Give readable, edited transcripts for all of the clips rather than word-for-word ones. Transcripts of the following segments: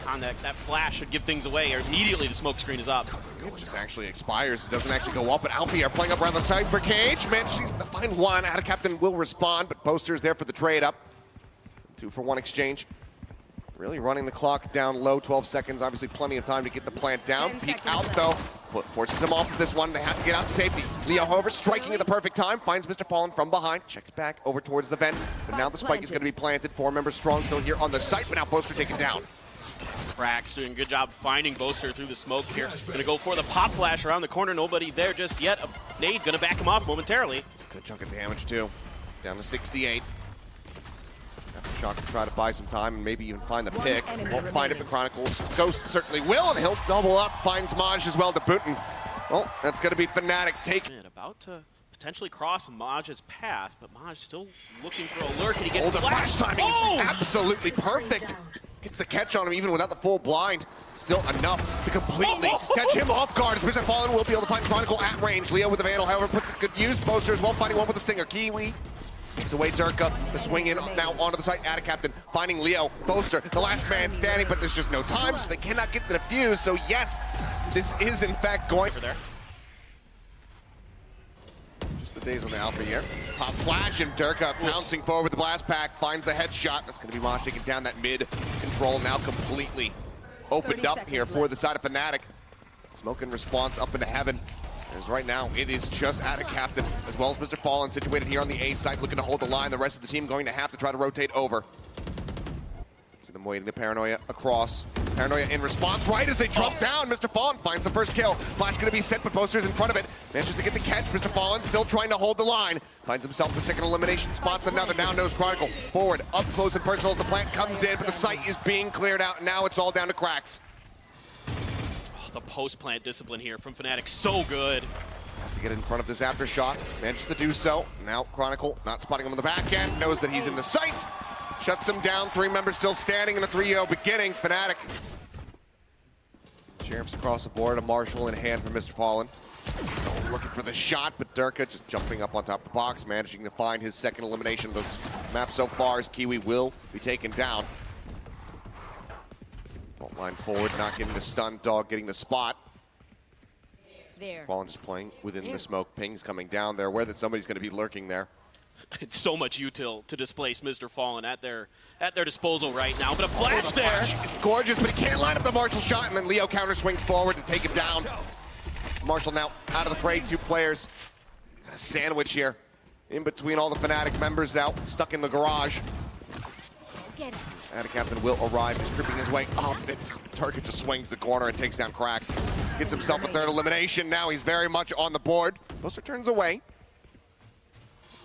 contact. That flash should give things away, or immediately the smoke screen is up. It just actually expires. It doesn't actually go up, but Alfie are playing up around the side for Cage. Manages to find one. Out of Captain will respond, but Boaster's there for the trade up. 2-for-1 exchange. Really running the clock down low, 12 seconds. Obviously plenty of time to get the plant down. Peek out though. Forces him off of this one. They have to get out to safety. Leo, however, striking at the perfect time. Finds Mr. Fallen from behind. Checks back over towards the vent. But now the spike is going to be planted. 4 members strong still here on the site, but now Boaster taken down. Krax doing a good job finding Boaster through the smoke here. Gonna go for the pop flash around the corner. Nobody there just yet. A nade gonna back him off momentarily. It's a good chunk of damage too. Down to 68. Shock to try to buy some time and maybe even find the pick. Won't find it, but Chronicles Ghost certainly will, and he'll double up. Finds Maj as well to boot. And, well, that's going to be Fnatic take. Man, about to potentially cross Maj's path, but Maj still looking for a lurk. And he gets the flash timing is absolutely perfect. Gets the catch on him even without the full blind. Still enough to completely catch him off guard. As Mr. Fallen will be able to find Chronicle at range. Leo with the Vandal, however, puts it good use. Boaster as well, finding one with the Stinger. Kiwi takes away Durka. The swing in now onto the site. Atta Captain finding Leo. Boaster, the last man standing, but there's just no time, so they cannot get the defuse. So yes, this is in fact going for there. Just the days on the Alpha here. Pop flash and Durka pouncing forward with the blast pack. Finds the headshot. That's going to be Mosh taking down that mid control. Now completely opened up here for the side of Fnatic. Smoke in response up into heaven. As right now, it is just Atta Captain, as well as Mr. Fallen, situated here on the A site, looking to hold the line. The rest of the team going to have to try to rotate over. See them waiting the Paranoia across. Paranoia in response, right as they drop down. Mr. Fallen finds the first kill. Flash going to be set, but Boaster's in front of it. Manages to get the catch. Mr. Fallen still trying to hold the line. Finds himself the second elimination. Spots another. Now knows Chronicle. Forward, up close and personal as the plant comes in, but the site is being cleared out. Now it's all down to Krax. The post-plant discipline here from Fnatic, so good. Has to get in front of this aftershock, manages to do so. Now Chronicle not spotting him on the back end, knows that he's in the site. Shuts him down, 3 members still standing in the 3-0 beginning. Fnatic. Sheriffs across the board, a Marshall in hand for Mr. Fallen. So looking for the shot, but Durka just jumping up on top of the box, managing to find his second elimination of this map so far as Kiwi will be taken down. Fault line forward, not getting the stun, Dog getting the spot. Fallen just playing within the smoke. Ping's coming down. They're aware that somebody's going to be lurking there. It's so much util to displace Mr. Fallen at their disposal right now. But a flash there. It's gorgeous, but he can't line up the Marshall shot, and then Leo counter swings forward to take him down. Marshall now out of the fray. 2 players. Got a sandwich here in between all the Fnatic members now, stuck in the garage. Atta Captain will arrive. He's creeping his way up. Target just swings the corner and takes down Krax. Gets himself a 3rd elimination. Now he's very much on the board. Boaster turns away.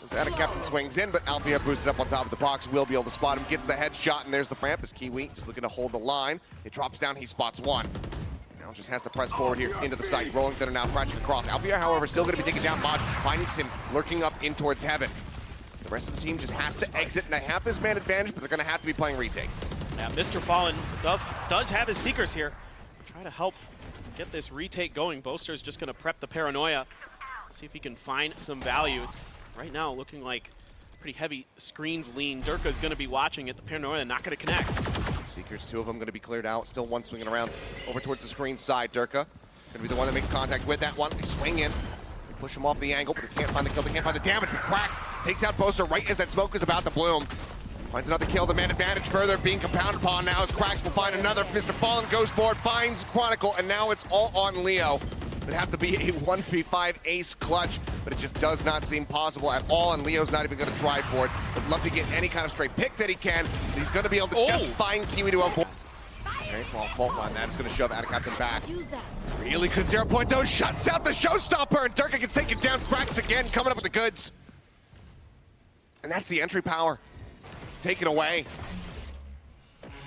As Atta Captain swings in, but Althea boosted up on top of the box. Will be able to spot him. Gets the headshot, and there's the ramp as Kiwi just looking to hold the line. It drops down. He spots one. Now just has to press forward here into the site. Rolling Thunder now crashing across. Althea, however, still going to be taken down. Mod finds him lurking up in towards heaven. The rest of the team just has to exit, and they have this man advantage, but they're going to have to be playing retake. Yeah, Mr. Fallen does have his Seekers here. Try to help get this retake going. Boaster's just going to prep the Paranoia. See if he can find some value. It's right now looking like pretty heavy screens lean. Durka's going to be watching it. The Paranoia not going to connect. Seekers, 2 of them going to be cleared out. Still one swinging around over towards the screen side. Durka going to be the one that makes contact with that one. They swing in. Push him off the angle, but they can't find the kill. They can't find the damage. But Krax takes out Boaster right as that smoke is about to bloom. Finds another kill. The man advantage further being compounded upon now as Krax will find another. Mr. Fallen goes forward, finds Chronicle, and now it's all on Leo. It'd have to be a 1v5 ace clutch, but it just does not seem possible at all, and Leo's not even going to try for it. Would love to get any kind of straight pick that he can, but he's going to be able to just find Kiwi to avoid. Okay, well, fault line. That's going to shove Atta Captain back. Really good 0.0. Shuts out the showstopper, and Durka gets taken down. Krax again, coming up with the goods. And that's the entry power. Taken away.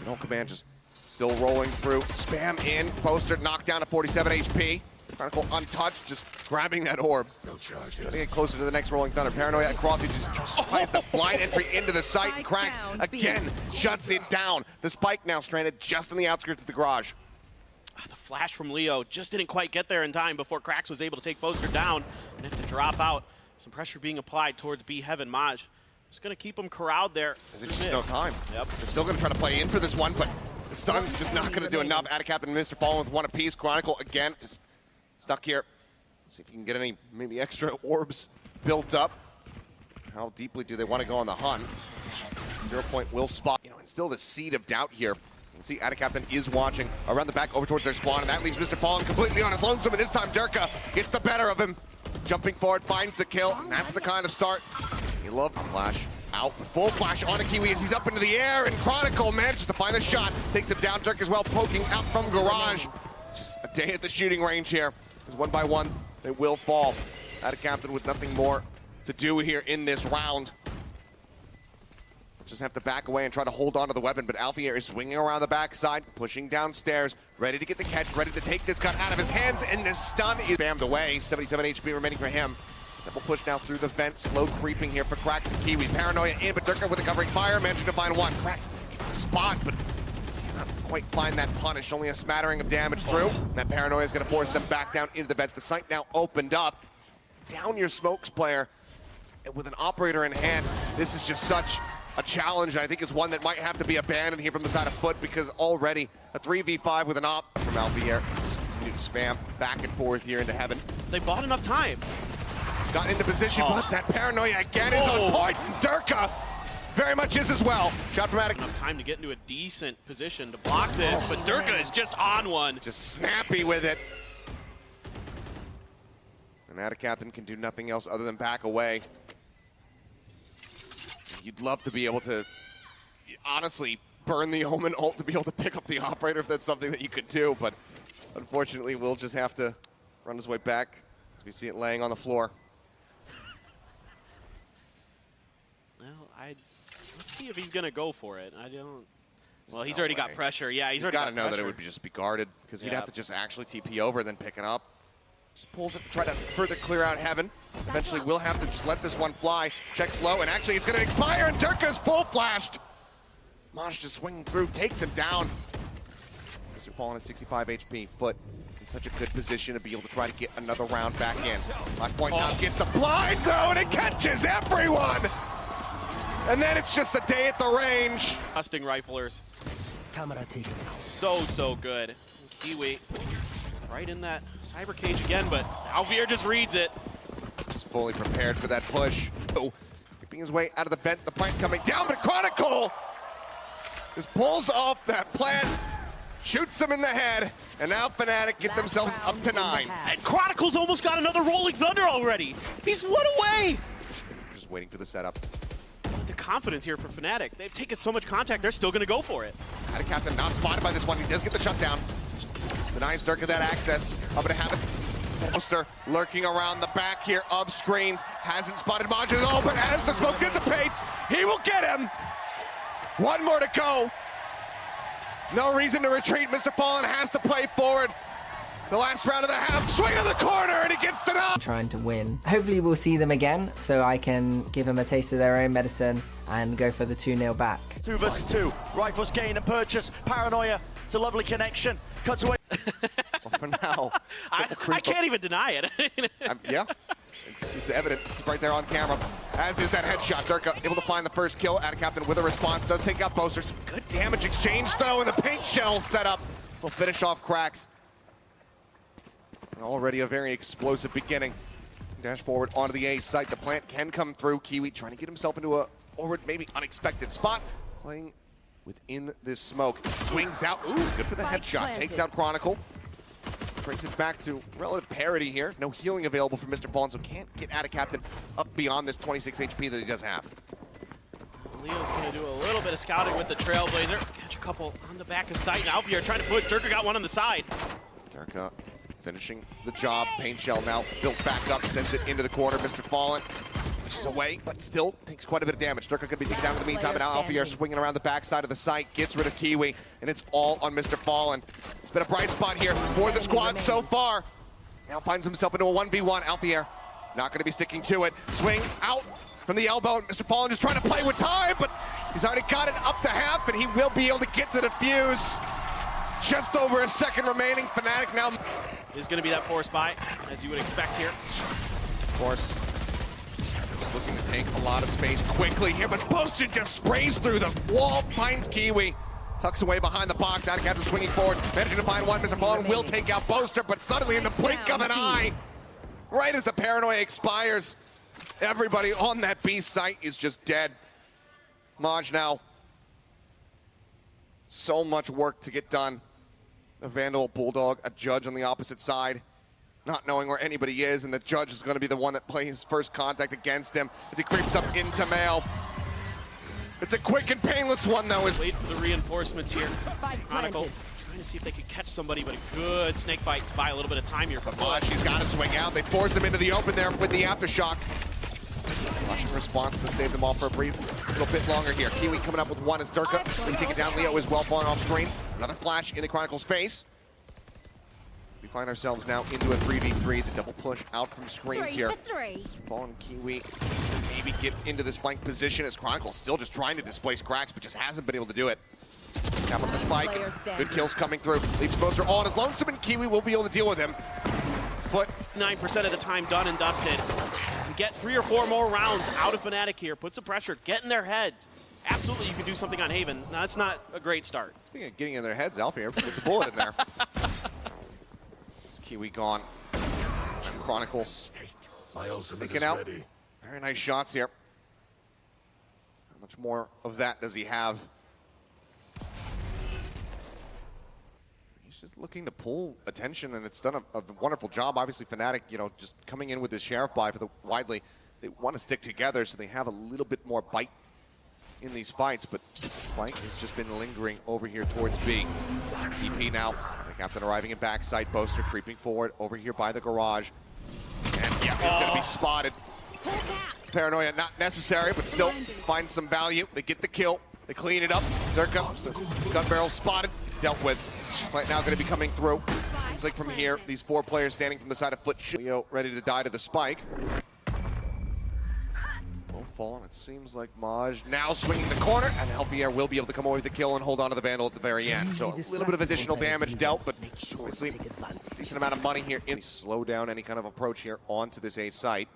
No command just still rolling through. Spam in. Boaster knocked down at 47 HP. Chronicle untouched, just grabbing that orb. No charges. Trying to get closer to the next Rolling Thunder. Paranoia across, he just tries the blind entry into the site, and Krax again shuts it down. The spike now stranded just on the outskirts of the garage. The flash from Leo just didn't quite get there in time before Krax was able to take Boaster down and have to drop out. Some pressure being applied towards B Heaven. Maj just going to keep him corralled there. There's just no time. Yep. They're still going to try to play in for this one, but The Sun's just not going to do enough. Atacap and Mr. Fallen with one apiece. Chronicle, again, just stuck here. Let's see if you can get any maybe extra orbs built up. How deeply do they want to go on the hunt? 0 point will spot. You know, and still the seed of doubt here. You can see Atacap is watching around the back over towards their spawn, and that leaves Mr. Fallen completely on his lonesome, and this time Durka gets the better of him. Jumping forward, finds the kill, and that's the kind of start you love. Flash out, full flash onto Kiwi as he's up into the air, and Chronicle manages to find the shot. Takes him down, Durk as well, poking out from Garage. Just a day at the shooting range here. Because one by one, they will fall. Atacap with nothing more to do here in this round. Just have to back away and try to hold on to the weapon, but Alfier is swinging around the backside, pushing downstairs, ready to get the catch, ready to take this gun out of his hands, and this stun is bammed away. 77 HP remaining for him. Double push now through the vent, slow creeping here for Krax and Kiwi. Paranoia in, but Durka with a covering fire, managing to find one. Krax gets the spot, but cannot quite find that punish. Only a smattering of damage through. And that Paranoia is going to force them back down into the vent. The site now opened up. Down your smokes, player. And with an operator in hand, this is just such a challenge. I think it's one that might have to be abandoned here from the side of FUT, because already a 3v5 with an op from Alfier. Just continue to spam back and forth here into heaven. They bought enough time. Got into position, but that Paranoia again is on point. Durka very much is as well. Shot from Attic. Enough time to get into a decent position to block this, but Durka is just on one. Just snappy with it. And Atacap can do nothing else other than back away. You'd love to be able to, honestly, burn the Omen ult to be able to pick up the operator if that's something that you could do, but unfortunately we'll just have to run his way back as we see it laying on the floor. Well, let's see if he's gonna go for it. I don't. Well, he's already got pressure. Yeah, he's already got got to know that it would just be guarded, because he'd have to just actually TP over, then pick it up. Just pulls it to try to further clear out heaven. Eventually, we'll have to just let this one fly. Checks low, and actually, it's going to expire, and Durka's full flashed. Mosh just swinging through, takes him down. Mr. Fallen at 65 HP. FUT in such a good position to be able to try to get another round back in. Last point now gets the blind, though, and it catches everyone. And then it's just a day at the range. Busting riflers. So good. Kiwi right in that cyber cage again, but Alfier just reads it. Just fully prepared for that push. Oh, keeping his way out of the vent, the plant coming down, but Chronicle just pulls off that plant, shoots him in the head, and now Fnatic get themselves up to 9. And Chronicle's almost got another Rolling Thunder already. He's one away. Just waiting for the setup. The confidence here for Fnatic. They've taken so much contact, they're still going to go for it. Atacap not spotted by this one. He does get the shutdown. Denies Durka that access. Up to have it. Poster lurking around the back here of screens. Hasn't spotted Maj at all, but as the smoke dissipates, he will get him. One more to go. No reason to retreat. Mr. Fallen has to play forward. The last round of the half, swing of the corner, and he gets the knock. Trying to win. Hopefully we'll see them again, so I can give them a taste of their own medicine and go for the 2-0 back. 2 versus 2. Rifles gain and purchase. Paranoia. It's a lovely connection. Cuts away. Well, for now, I can't even deny it. Yeah, it's evident. It's right there on camera. As is that headshot. Durka able to find the first kill. Atacap with a response. Does take out Boaster. Some good damage exchange, though, and the paint shell setup will finish off Krax. And already a very explosive beginning. Dash forward onto the A site. The plant can come through. Kiwi trying to get himself into a forward, maybe unexpected spot. Playing within this smoke. Swings out. Ooh, good for the headshot. Takes out Chronicle. Brings it back to relative parity here. No healing available for Mr. Fallen, so can't get Atacap up beyond this 26 HP that he does have. Leo's going to do a little bit of scouting with the Trailblazer. Catch a couple on the back of sight. And Alfier trying to push. Durka got one on the side. Durka finishing the job. Paint shell now built back up, sends it into the corner. Mr. Fallen pushes away, but still takes quite a bit of damage. Durka could be taken down in the meantime, and now Alfier swinging around the backside of the site, gets rid of Kiwi, and it's all on Mr. Fallen. It's been a bright spot here for the squad so far. Now finds himself into a 1v1. Alfier not going to be sticking to it. Swing out from the elbow. Mr. Fallen just trying to play with time, but he's already got it up to half, and he will be able to get to the fuse. Just over a second remaining. Fnatic now is going to be that force buy, as you would expect here. Of course, just looking to take a lot of space quickly here, but Boasted just sprays through the wall, finds Kiwi, Tucks away behind the box. Adicaptain swinging forward. Managing to find one. Mr. Fallen will take out Boaster, but suddenly in the blink of an eye, right as the paranoia expires, everybody on that B site is just dead. Maj now. So much work to get done. A Vandal, Bulldog, a Judge on the opposite side, not knowing where anybody is, and the Judge is going to be the one that plays first contact against him as he creeps up into Mail. It's a quick and painless one, though. Wait for the reinforcements here. Chronicle trying to see if they could catch somebody, but a good snake bite to buy a little bit of time here. But Maj, he's got to swing out. They force him into the open there with the aftershock. Russian response to stave them off for a little bit longer here. Kiwi coming up with one as Durka. They take it down. Leo is well falling off screen. Another flash into Chronicle's face. We find ourselves now into a 3v3. The double push out from screens here. Ball and Kiwi maybe get into this flank position as Chronicle still just trying to displace Cracks, but just hasn't been able to do it. Cap on the spike. Good kills coming through. Leaves Boaster all on his lonesome, and Kiwi will be able to deal with him. FUT 9% of the time done and dusted. And get 3 or 4 more rounds out of Fnatic here. Put some pressure. Get in their heads. Absolutely, you can do something on Haven. Now, that's not a great start. Speaking of getting in their heads, Alfie here puts a bullet in there. It's Kiwi gone. And Chronicle making out. Very nice shots here. How much more of that does he have? He's just looking to pull attention, and it's done a wonderful job. Obviously, Fnatic, you know, just coming in with this Sheriff buy for the widely. They want to stick together so they have a little bit more bite in these fights, but Spike has just been lingering over here towards B. TP now. The captain arriving in backside. Boaster creeping forward over here by the garage. And yeah, he's going to be spotted. Paranoia not necessary, but still finds some value. They get the kill. They clean it up. Durka, gun barrel spotted, dealt with. Plant now going to be coming through. Seems like from here, these 4 players standing from the side of FUT. Leo ready to die to the spike. Fall, and it seems like Maj now swinging the corner, and Alfier will be able to come away with the kill and hold on to the Vandal at the very end. So a little bit of additional damage dealt, but obviously a decent amount of money here. Slow down any kind of approach here onto this A site.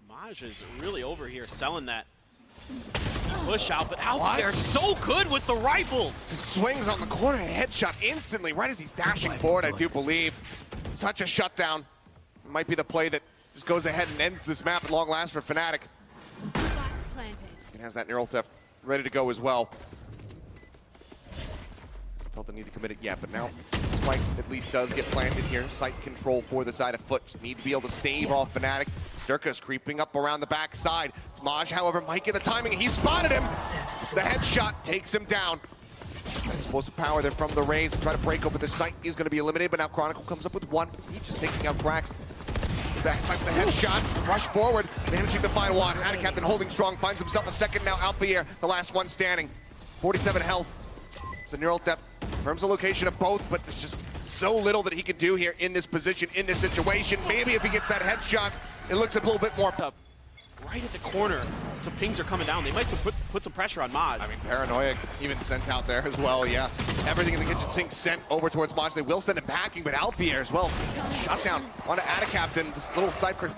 Maj is really over here selling that push out, but Alfier so good with the rifle. He swings on the corner, headshot instantly, right as he's dashing forward, I do believe. Such a shutdown. It might be the play that just goes ahead and ends this map at long last for Fnatic. And has that neural theft ready to go as well. Felt the need to commit it yet, but now Spike at least does get planted here. Sight control for the side of FUT. Just need to be able to stave off Fnatic. Durka's creeping up around the back side. Maj, however, might get the timing. He spotted him. It's the headshot, takes him down. Explosive power there from the Rays to try to break open the site. He's going to be eliminated, but now Chronicle comes up with one. He's just taking out Cracks. Backside the headshot, rush forward, managing to find one. Adicaptain holding strong, finds himself a second now. Alfier, the last one standing. 47 health. It's a neural theft. Confirms the location of both, but there's just so little that he can do here in this position, in this situation. Maybe if he gets that headshot, it looks a little bit more. Right at the corner, some pings are coming down. They might put some pressure on Maj. I mean, Paranoia even sent out there as well, yeah. Everything in the kitchen sink sent over towards Maj. They will send him packing, but Alfier as well. Shot down onto Adicaptain. This little cypher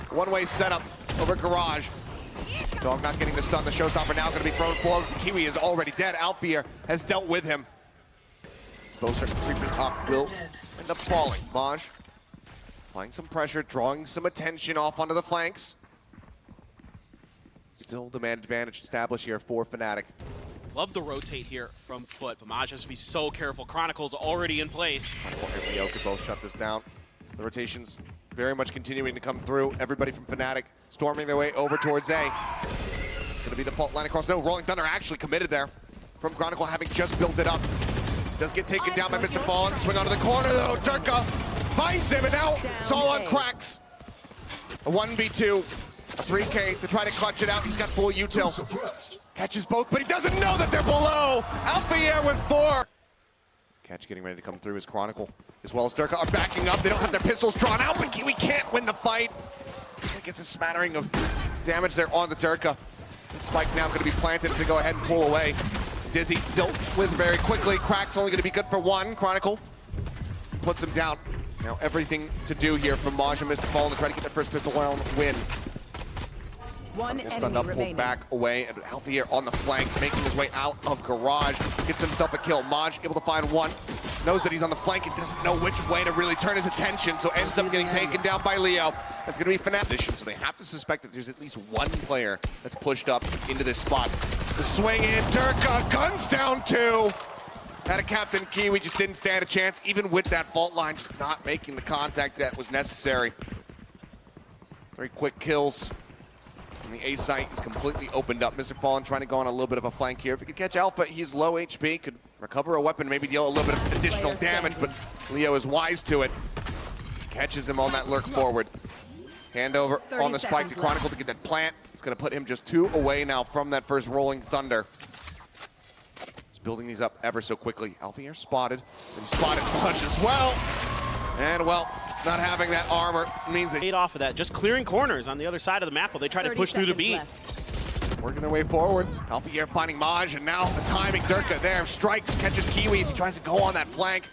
one-way setup over Garage. Dog not getting the stun. The showstopper now going to be thrown forward. Kiwi is already dead. Alfier has dealt with him. Boaster creeping up will end up falling. Maj applying some pressure, drawing some attention off onto the flanks. Still the man advantage established here for Fnatic. Love the rotate here from FUT, but Maj has to be so careful. Chronicle's already in place. Chronicle and Leo could both shut this down. The rotations very much continuing to come through. Everybody from Fnatic storming their way over towards A. It's going to be the fault line across. No, Rolling Thunder actually committed there from Chronicle, having just built it up. Does get taken down by Mr. Fallen. Swing onto the corner though. Durka finds him, and now it's all on Cracks. A 1v2. A 3K to try to clutch it out. He's got full util. Catches both, but he doesn't know that they're below. Alfier with 4. Catch getting ready to come through as Chronicle, as well as Durka are backing up. They don't have their pistols drawn out, but Kiwi can't win the fight. Gets a smattering of damage there on the Durka. Spike now going to be planted as they go ahead and pull away. Dizzy dealt with very quickly. Crack's only going to be good for 1. Chronicle puts him down. Now everything to do here from Maj and Mr. Fallen to try to get their first pistol round win. One Stunned enemy up, pulled remaining. back away, and Alfier on the flank, making his way out of garage, gets himself a kill. Maj able to find one, knows that he's on the flank and doesn't know which way to really turn his attention, so ends up getting taken down by Leo. That's going to be Fnatic, so they have to suspect that there's at least one player that's pushed up into this spot. The swing in, Durka, guns down two. Had a Captain Kiwi, just didn't stand a chance, even with that fault line, just not making the contact that was necessary. Very quick kills. And the A site is completely opened up. Mr. Fallen trying to go on a little bit of a flank here. If he could catch Alpha, he's low HP, could recover a weapon, maybe deal a little bit of additional damage, but Leo is wise to it. Catches him on that lurk forward. Handover on the spike to Chronicle to get that plant. It's going to put him just 2 away now from that first Rolling Thunder. He's building these up ever so quickly. Alfier spotted, but he spotted Push as well. And well, not having that armor means that Off of that, just clearing corners on the other side of the map while they try to push through the beat. working their way forward. Alfier finding Maj, and now the timing. Durka there, strikes, catches Kiwis. He tries to go on that flank.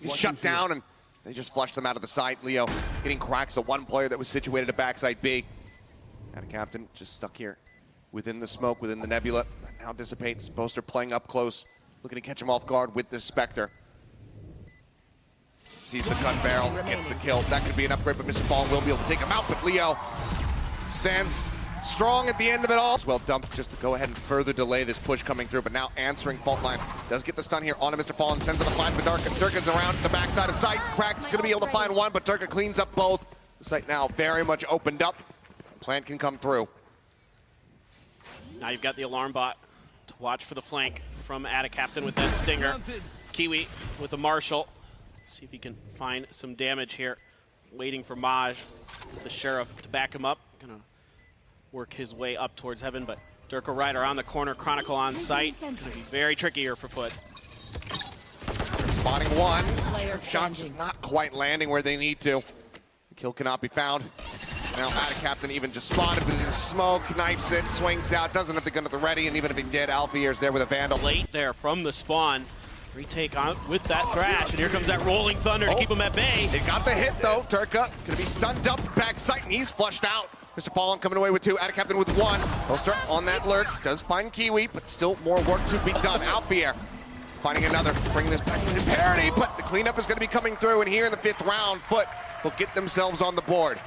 He's shut down, and they just flushed them out of the site. Leo getting cracks, the one player that was situated at backside B. And a captain just stuck here within the smoke, within the nebula. That now dissipates. Boaster playing up close, looking to catch him off guard with this Spectre. Sees the gun barrel, gets the kill. That could be an upgrade, but Mr. Fallen will be able to take him out. But Leo stands strong at the end of it all. Well dumped just to go ahead and further delay this push coming through, but now answering fault line. Does get the stun here onto Mr. Fallen, sends it the flash, but Durka's around the backside of sight. Crack's gonna be able to find one, but Durka cleans up both. The site now very much opened up. Plant can come through. Now you've got the alarm bot to watch for the flank from Ada Captain with that stinger. Kiwi with the Marshal. See if he can find some damage here. Waiting for Maj, the Sheriff, to back him up. Gonna work his way up towards heaven, but Durka right around the corner, Chronicle on site. Gonna be very tricky here for FUT. Spotting one. Shot just not quite landing where they need to. The kill cannot be found. Now Ada Captain even just spotted with his smoke, knifes it, swings out, doesn't have the gun at the ready, and even if he did, Alfier's there with a Vandal. Late there from the spawn. Retake on with that thrash, and here comes that Rolling Thunder to keep him at bay. It got the hit though. Durka gonna be stunned up back sight, and he's flushed out. Mr. Fallen coming away with two. Ada Captain with one. Poster on that lurk. Does find Kiwi, but still more work to be done. Alfier finding another, bringing this back into parity, but the cleanup is gonna be coming through, and here in the 5th round, FUT will get themselves on the board.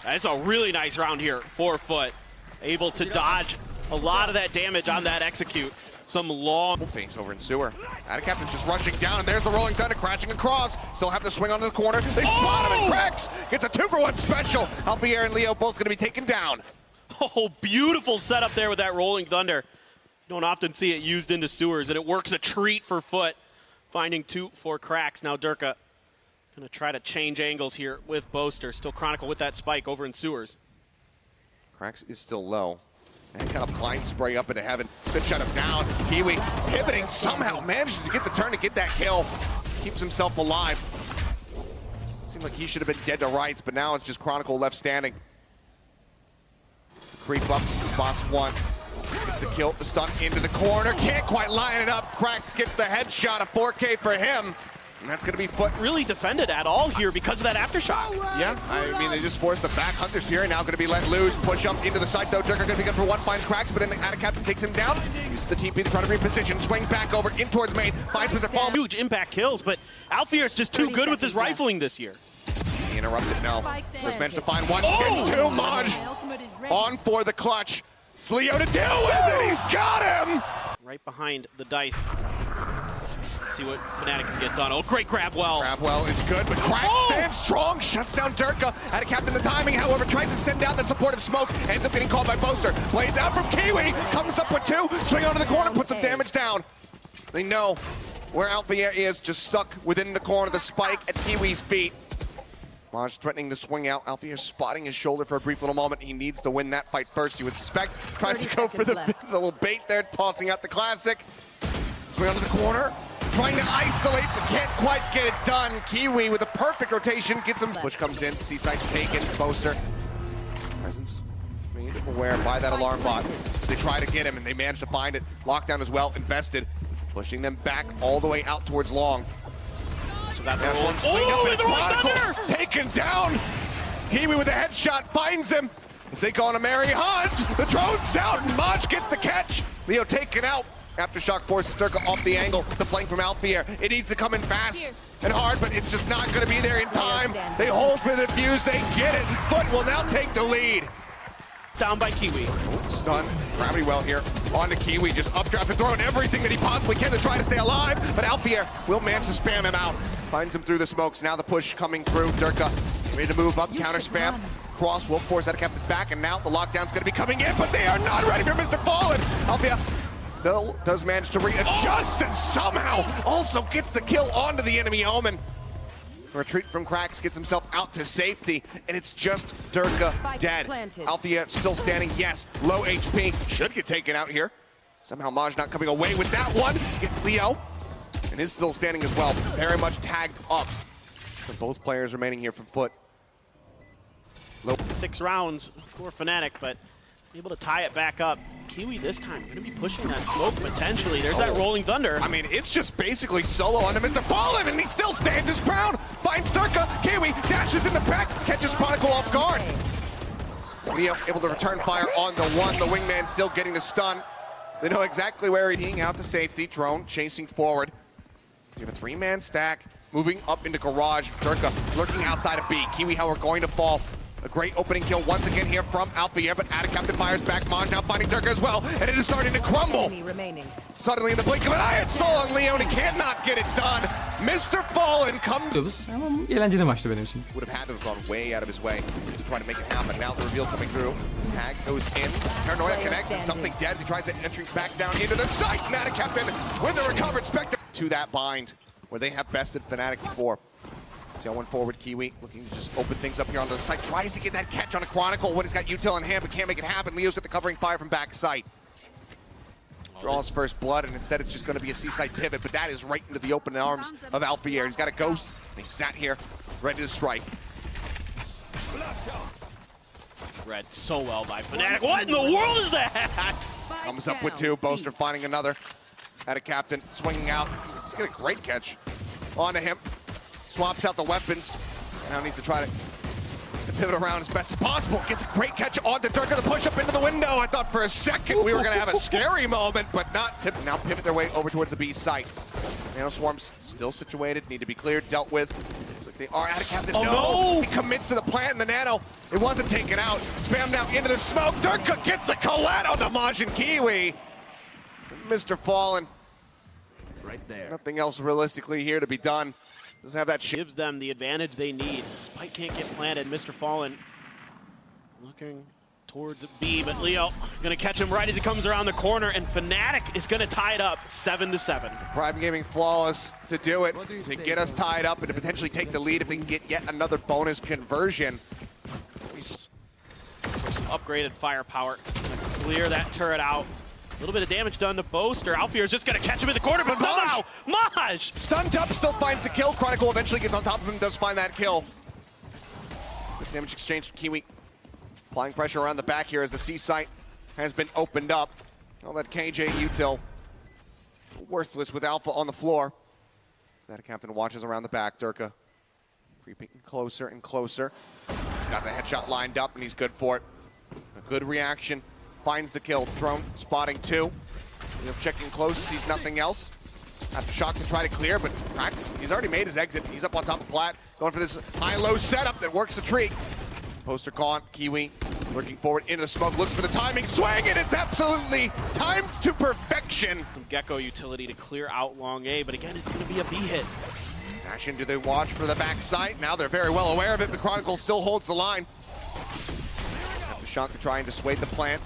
That's a really nice round here for FUT. Able to dodge a lot of that damage on that execute. Some long face over in sewer. Ada Captain's just rushing down, and there's the Rolling Thunder crashing across. Still have to swing onto the corner. They spot him, and Cracks gets a 2-for-1 special. Alfier and Leo both gonna be taken down. Oh, beautiful setup there with that Rolling Thunder. You don't often see it used into sewers, and it works a treat for FUT. Finding 2 for Cracks. Now Durka gonna try to change angles here with Boaster. Still Chronicle with that spike over in sewers. Cracks is still low. And kind of blind spray up into heaven. Could shut him down. Kiwi pivoting somehow manages to get the turn to get that kill. Keeps himself alive. Seemed like he should have been dead to rights, but now it's just Chronicle left standing. Creep up, spots one. Gets the kill, the stun into the corner. Can't quite line it up. Cracks gets the headshot, a 4K for him. And that's gonna be FUT. Really defended at all here because of that aftershock. Yeah, I mean, they just forced the back. Hunter's Fury now gonna be let loose. Push up into the site though. Durka gonna be good for one, finds Cracks, but then the Ada Captain takes him down. Uses the TP to try to reposition. Swing back over in towards main. Finds Mr. Fallen. Huge impact kills, but Alfier's just too good with his rifling this year. He interrupted now. Just managed to find one. Gets two. Maj on for the clutch. It's Leo to deal with it. He's got him. Right behind the dice. See what Fnatic can get done. Oh, great grab well. Grabwell is good, but Crack stands strong, shuts down Durka. Ada Captain the timing, however, tries to send down that supportive smoke, ends up getting called by Boaster. Plays out from Kiwi, comes up with 2, swing onto the corner, puts some damage down. They know where Alfier is, just stuck within the corner, the spike at Kiwi's feet. Maj threatening the swing out. Alfier spotting his shoulder for a brief little moment. He needs to win that fight first, you would suspect. Tries to go for the little bait there, tossing out the classic. Swing onto the corner. Trying to isolate, but can't quite get it done. Kiwi with a perfect rotation gets him. Push comes in, Seaside taken, Boaster. Presence made aware by that alarm bot. They try to get him, and they manage to find it. Lockdown as well, invested. Pushing them back all the way out towards long. So that one's cleaned up in a Chronicle. Taken down. Kiwi with a headshot, finds him. as they go on a merry hunt. The drone's out, and Maj gets the catch. Leo taken out. Aftershock forces Durka off the angle. The flank from Alfier. It needs to come in fast and hard, but it's just not going to be there in time. They hold for the fuse. They get it, and FUT will now take the lead. Down by Kiwi. Stun. Gravity well here. On to Kiwi. Just updraft and throwing everything that he possibly can to try to stay alive. But Alfier will manage to spam him out. Finds him through the smokes. Now the push coming through. Durka ready to move up. Counter spam. Cross will force that captain back. And now the lockdown's going to be coming in. But they are not ready for Mr. Fallen. Alfier still does manage to readjust and somehow also gets the kill onto the enemy Omen. Retreat from Cracks gets himself out to safety, and it's just Durka dead. Alfia still standing, yes, low HP, should get taken out here. Somehow Maj not coming away with that one. Gets Leo, and is still standing as well. Very much tagged up. So both players remaining here from FUT. 6 rounds for Fnatic, but able to tie it back up. Kiwi this time going to be pushing that smoke potentially. There's that rolling thunder. I mean, it's just basically solo onto Mr. Fallen, and he still stands his ground. Finds Durka. Kiwi dashes in the back, catches Chronicle off guard. Leo able to return fire on the one. The wingman still getting the stun. They know exactly where he's being out to safety. Drone chasing forward. You have a 3-man stack moving up into garage. Durka lurking outside of B. Kiwi, however, going to fall. A great opening kill once again here from Alfier, but Captain fires back. Maj now finding Durka as well, and it is starting to crumble. Suddenly in the blink of an eye, it's Soul on Leon. He cannot get it done. Mr. Fallen comes. Ama eğlenceli maçtı benim için. Would have had to have gone way out of his way to try to make it happen. Now the reveal coming through. Tag goes in. Paranoia connects, and something dead as he tries to enter back down into the site. Fnatic Captain with the recovered Spectre to that bind where they have bested Fnatic before. Tailwind forward, Kiwi looking to just open things up here onto the site. Tries to get that catch on a Chronicle when he's got util in hand, but can't make it happen. Leo's got the covering fire from back site. Draws first blood, and instead it's just going to be a seaside pivot, but that is right into the open arms of Alfier. He's got a ghost, and he sat here ready to strike. Read so well by Fnatic. What in the world is that? Comes up with 2. Boaster finding another. Had a Captain swinging out. Let's get a great catch onto him. Swaps out the weapons. Now needs to try to pivot around as best as possible. Gets a great catch onto Durka. The push up into the window. I thought for a second we were going to have a scary moment, but not to now pivot their way over towards the B site. Nano Swarms still situated, need to be cleared, dealt with. Looks like they are out of Captain. Oh, no! He commits to the plant and the Nano. It wasn't taken out. Spam now into the smoke. Durka gets the collat onto Maj and Kiwi. Mr. Fallen. Right there. Nothing else realistically here to be done. Doesn't have that shit. Gives them the advantage they need. Spike can't get planted. Mr. Fallen looking towards B, but Leo gonna catch him right as he comes around the corner, and Fnatic is gonna tie it up 7-7. Prime Gaming flawless to do it, to get us tied up and to potentially take the lead if they can get yet another bonus conversion. Some upgraded firepower. Gonna clear that turret out. A little bit of damage done to Boaster. Alfier's just gonna catch him in the corner, but somehow Maj! Stunned up, still finds the kill. Chronicle eventually gets on top of him, does find that kill. Good damage exchange from Kiwi. Applying pressure around the back here as the C site has been opened up. All that KJ util worthless with Alpha on the floor. That Captain watches around the back. Durka creeping closer and closer. He's got the headshot lined up and he's good for it. A good reaction. Finds the kill. Drone spotting 2. Checking close, sees nothing else. Aftershock to try to clear, but Cracks, he's already made his exit. He's up on top of Plat, going for this high-low setup that works the treat. Poster gone. Kiwi looking forward into the smoke, looks for the timing, swing, and it's absolutely timed to perfection. Gecko utility to clear out long A, but again, it's gonna be a B hit. Dash into the watch for the back site. Now they're very well aware of it, but Chronicle still holds the line. Aftershock to try and dissuade the plant.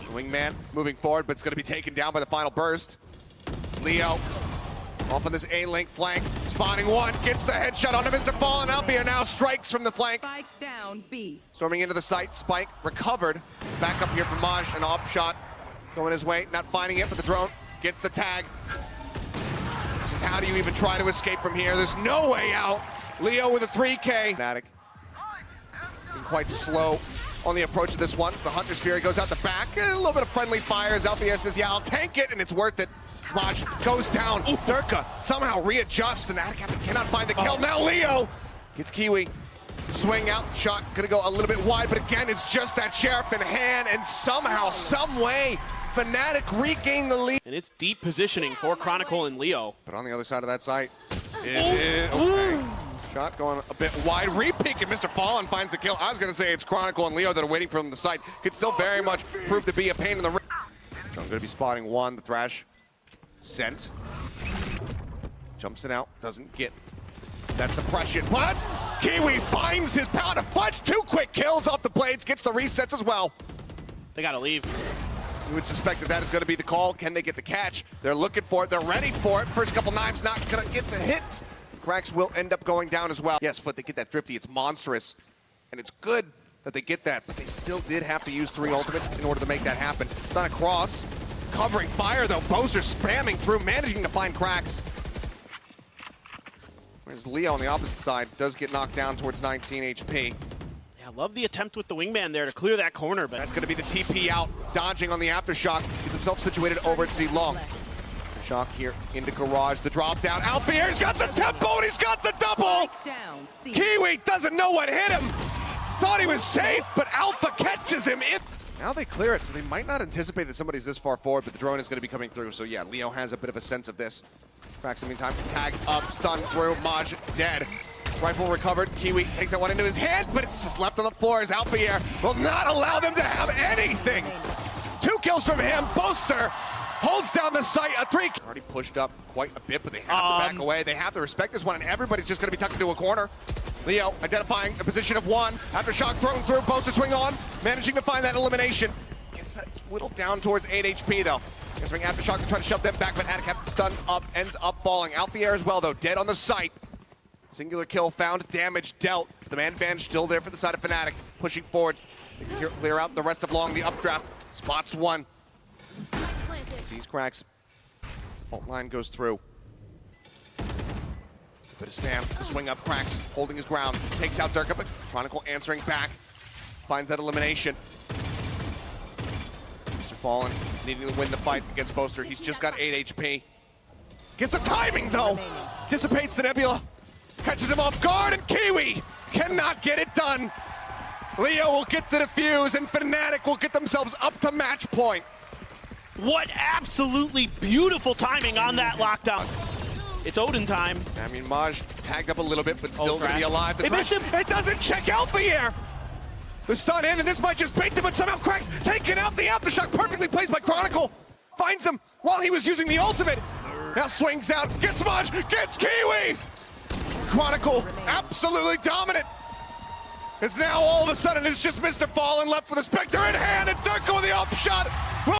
Wingman moving forward, but it's going to be taken down by the final burst. Leo off on this A-link flank, spawning 1, gets the headshot onto Mr. Fallen. Alfier now strikes from the flank. Spike down B. Storming into the site, Spike recovered. Back up here from Maj, an op shot going his way, not finding it, but the drone gets the tag. Just how do you even try to escape from here? There's no way out. Leo with a 3K. Fnatic being quite slow on the approach of this one. The Hunter's Fury goes out the back. A little bit of friendly fire as Alfier says, yeah, I'll tank it, and it's worth it. Maj goes down. Durka somehow readjusts, and Captain cannot find the kill. Now Leo gets Kiwi Swing out, shot gonna go a little bit wide, but again, it's just that Sheriff in hand, and somehow, some way, Fnatic regain the lead. And it's deep positioning for Chronicle and Leo. But on the other side of that site, okay. Shot going a bit wide, re-peek, and Mr. Fallen finds the kill. I was gonna say it's Chronicle and Leo that are waiting from the site. Could still very much prove to be a pain in the ring. I'm gonna be spotting one, the Thrash sent. Jumps it out, doesn't get that suppression, but Kiwi finds his pound of fudge. 2 quick kills off the blades, gets the resets as well. They gotta leave. You would suspect that is going to be the call. Can they get the catch? They're looking for it. They're ready for it. First couple knives not going to get the hits. Cracks will end up going down as well. Yes, FUT, they get that thrifty. It's monstrous. And it's good that they get that, but they still did have to use 3 ultimates in order to make that happen. It's not a cross. Covering fire, though. Bozer spamming through, managing to find cracks. Whereas Leo on the opposite side does get knocked down towards 19 HP. Yeah, love the attempt with the wingman there to clear that corner, but That's going to be the TP out, dodging on the aftershock. Gets himself situated over at C long. Aftershock here into garage, the drop down. Alfier's got the tempo and he's got the double. Kiwi doesn't know what hit him. Thought he was safe, but Alpha catches him in. Now they clear it, so they might not anticipate that somebody's this far forward, but the drone is going to be coming through. So yeah, Leo has a bit of a sense of this. Cracks in the meantime, tag up, stun through, Maj dead. Rifle recovered, Kiwi takes that one into his hand, but it's just left on the floor as Alfier will not allow them to have anything. 2 kills from him, Boaster holds down the site, a 3. Already pushed up quite a bit, but they have to back away. They have to respect this one, and everybody's just gonna be tucked into a corner. Leo identifying the position of 1, aftershock thrown through, Boaster swing on, managing to find that elimination. Gets that whittled down towards 8 HP though. Answering aftershock to try to shove them back, but Attic stun up, ends up falling. Alfier as well though, dead on the site. Singular kill found, damage dealt. The man advantage still there for the side of Fnatic. Pushing forward, they can clear out the rest of long, the updraft. Spots 1. Sees cracks. Fault line goes through. Bit of spam, the swing up, cracks, holding his ground. Takes out Durka, but Chronicle answering back. Finds that elimination. Mr. Fallen needing to win the fight against Boaster. He's just got 8 HP. Gets the timing though. Dissipates the Nebula. Catches him off guard, and Kiwi cannot get it done. Leo will get the defuse, and Fnatic will get themselves up to match point. what absolutely beautiful timing on that lockdown. It's Odin time. I mean, Maj tagged up a little bit, but still going to be alive. They missed him. It doesn't check out the air. The stun in, and this might just bait them, but somehow cracks. Taking out the aftershock, perfectly placed by Chronicle. Finds him while he was using the ultimate. Now swings out, gets Maj, gets Kiwi. Chronicle, absolutely dominant. It's now all of a sudden it's just Mr. Fallen left with a Spectre in hand, and Durko with the up shot.